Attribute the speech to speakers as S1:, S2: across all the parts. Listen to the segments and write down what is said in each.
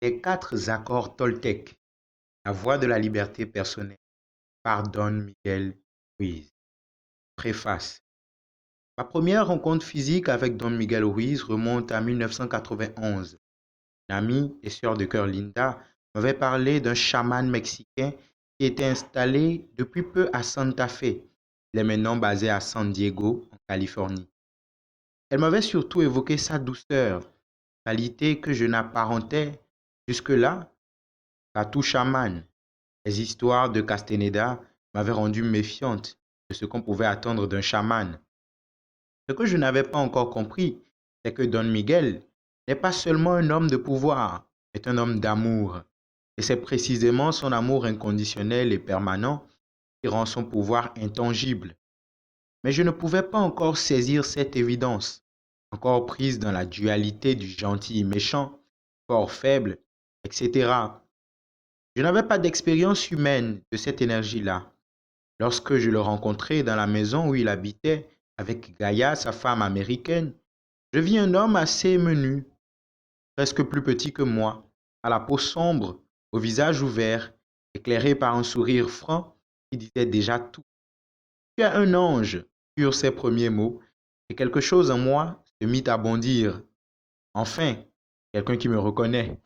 S1: Les quatre accords Toltec, la voie de la liberté personnelle, par Don Miguel Ruiz. Préface. Ma première rencontre physique avec Don Miguel Ruiz remonte à 1991. Une amie et sœur de cœur Linda m'avait parlé d'un chaman mexicain qui était installé depuis peu à Santa Fe. Il est maintenant basé à San Diego, en Californie. Elle m'avait surtout évoqué sa douceur, qualité que je n'apparentais jusque-là qu'à tout chaman. Les histoires de Castaneda m'avaient rendu méfiante de ce qu'on pouvait attendre d'un chaman. Ce que je n'avais pas encore compris, c'est que Don Miguel n'est pas seulement un homme de pouvoir, mais un homme d'amour. Et c'est précisément son amour inconditionnel et permanent qui rend son pouvoir intangible. Mais je ne pouvais pas encore saisir cette évidence, encore prise dans la dualité du gentil et méchant, fort faible, etc. Je n'avais pas d'expérience humaine de cette énergie-là. Lorsque je le rencontrai dans la maison où il habitait avec Gaïa, sa femme américaine, je vis un homme assez menu, presque plus petit que moi, à la peau sombre, au visage ouvert, éclairé par un sourire franc qui disait déjà tout. Tu es un ange, furent ses premiers mots, et quelque chose en moi se mit à bondir. Enfin, quelqu'un qui me reconnaît.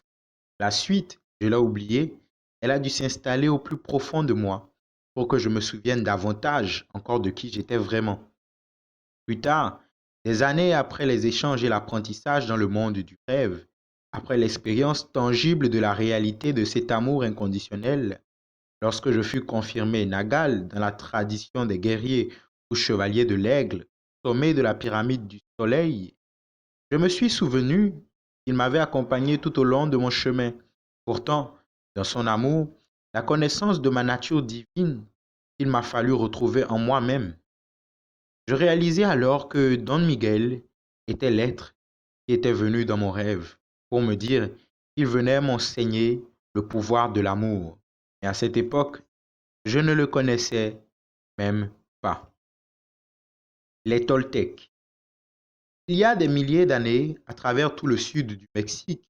S1: La suite, je l'ai oubliée, elle a dû s'installer au plus profond de moi pour que je me souvienne davantage encore de qui j'étais vraiment. Plus tard, des années après les échanges et l'apprentissage dans le monde du rêve, après l'expérience tangible de la réalité de cet amour inconditionnel, lorsque je fus confirmé Nagal dans la tradition des guerriers ou chevaliers de l'aigle, sommet de la pyramide du soleil, je me suis souvenu qu'il m'avait accompagné tout au long de mon chemin. Pourtant, dans son amour, la connaissance de ma nature divine, il m'a fallu retrouver en moi-même. Je réalisai alors que Don Miguel était l'être qui était venu dans mon rêve pour me dire qu'il venait m'enseigner le pouvoir de l'amour. Et à cette époque, je ne le connaissais même pas. Les Toltecs. Il y a des milliers d'années, à travers tout le sud du Mexique,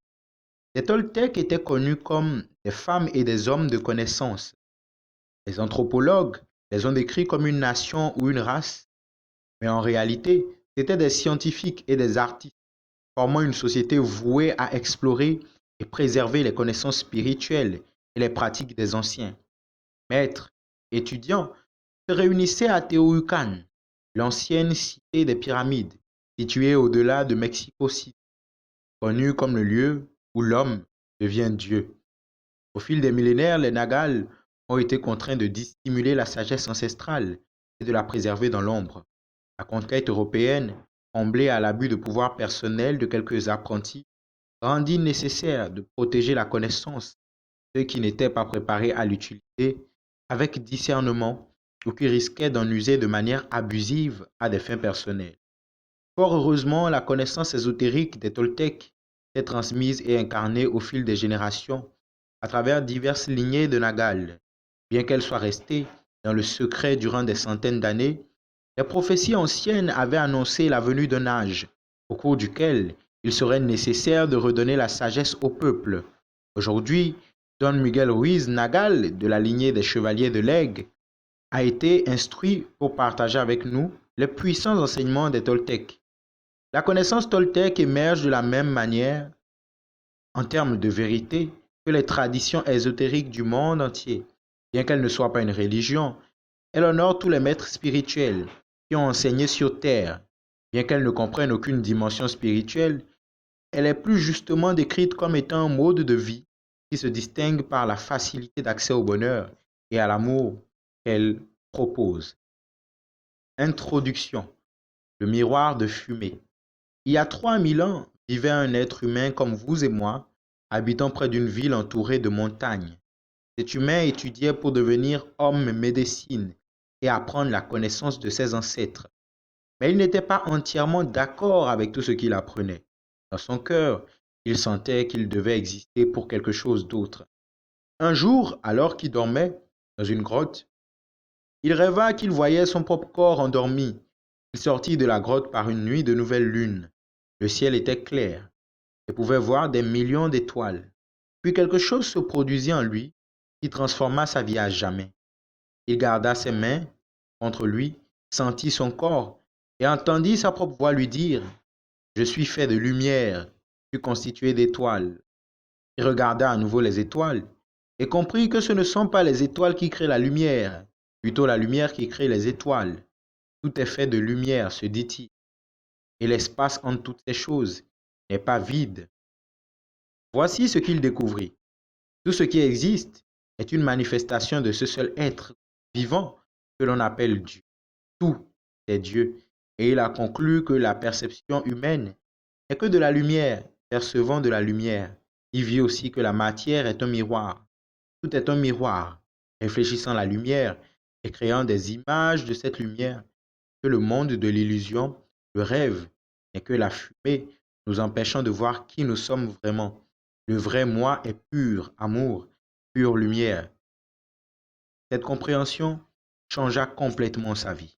S1: les Toltecs étaient connus comme des femmes et des hommes de connaissance. Les anthropologues les ont décrits comme une nation ou une race, mais en réalité, c'étaient des scientifiques et des artistes, formant une société vouée à explorer et préserver les connaissances spirituelles et les pratiques des anciens. Maîtres, étudiants, se réunissaient à Teotihuacan, l'ancienne cité des pyramides, située au-delà de Mexico City, connue comme le lieu où l'homme devient Dieu. Au fil des millénaires, les Nagals ont été contraints de dissimuler la sagesse ancestrale et de la préserver dans l'ombre. La conquête européenne, comblée à l'abus de pouvoir personnel de quelques apprentis, rendit nécessaire de protéger la connaissance de ceux qui n'étaient pas préparés à l'utiliser avec discernement ou qui risquaient d'en user de manière abusive à des fins personnelles. Fort heureusement, la connaissance ésotérique des Toltecs s'est transmise et incarnée au fil des générations à travers diverses lignées de Nagal. Bien qu'elle soit restée dans le secret durant des centaines d'années, les prophéties anciennes avaient annoncé la venue d'un âge au cours duquel il serait nécessaire de redonner la sagesse au peuple. Aujourd'hui, Don Miguel Ruiz Nagal, de la lignée des chevaliers de l'Aigle, a été instruit pour partager avec nous les puissants enseignements des Toltecs. La connaissance toltèque émerge de la même manière, en termes de vérité, que les traditions ésotériques du monde entier. Bien qu'elle ne soit pas une religion, elle honore tous les maîtres spirituels qui ont enseigné sur Terre. Bien qu'elle ne comprenne aucune dimension spirituelle, elle est plus justement décrite comme étant un mode de vie qui se distingue par la facilité d'accès au bonheur et à l'amour qu'elle propose. Introduction. Le miroir de fumée. Il y a 3000 ans, vivait un être humain comme vous et moi, habitant près d'une ville entourée de montagnes. Cet humain étudiait pour devenir homme médecine et apprendre la connaissance de ses ancêtres. Mais il n'était pas entièrement d'accord avec tout ce qu'il apprenait. Dans son cœur, il sentait qu'il devait exister pour quelque chose d'autre. Un jour, alors qu'il dormait dans une grotte, il rêva qu'il voyait son propre corps endormi. Il sortit de la grotte par une nuit de nouvelle lune. Le ciel était clair et pouvait voir des millions d'étoiles. Puis quelque chose se produisit en lui qui transforma sa vie à jamais. Il garda ses mains contre lui, sentit son corps et entendit sa propre voix lui dire, je suis fait de lumière, je suis constitué d'étoiles. Il regarda à nouveau les étoiles et comprit que ce ne sont pas les étoiles qui créent la lumière, plutôt la lumière qui crée les étoiles. Tout est fait de lumière, se dit-il, et l'espace entre toutes ces choses n'est pas vide. Voici ce qu'il découvrit. Tout ce qui existe est une manifestation de ce seul être vivant que l'on appelle Dieu. Tout est Dieu. Et il a conclu que la perception humaine n'est que de la lumière, percevant de la lumière. Il vit aussi que la matière est un miroir. Tout est un miroir, réfléchissant la lumière et créant des images de cette lumière, que le monde de l'illusion, le rêve, n'est que la fumée, nous empêchant de voir qui nous sommes vraiment. Le vrai moi est pur amour, pure lumière. Cette compréhension changea complètement sa vie.